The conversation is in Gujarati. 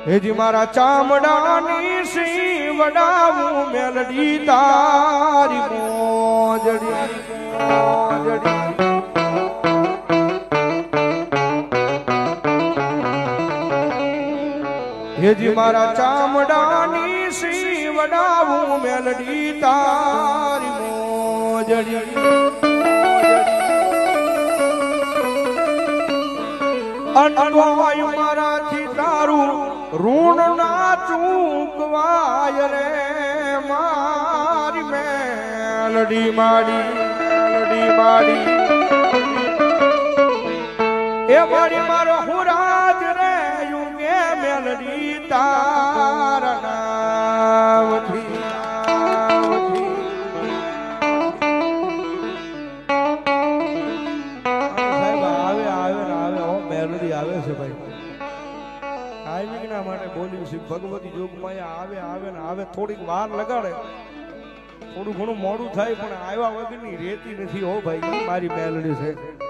હેજી મારા ચામડાની સિંહ વડાવું મેલડી તારી મોજડી મોજડી હેજી મારા ચામડાની સિંહ વડાવું મેલડી તારી મોજડી અનવાય મારાથી તારું ઋણ ના ચૂકવાય રે મારી મેલડી માડી મેલડી માડી એ મારી મારો હુરાજ રે યુગે મેલડી તારા નામથી આવે છે ભાઈ કાયમિકના માટે બોલ્યું છે ભગવતી જોગમાં આવે આવે ને આવે થોડીક વાર લગાડે થોડું ઘણું મોડું થાય પણ આવ્યા વગરની રેતી નથી હો ભાઈ મારી મેલડી છે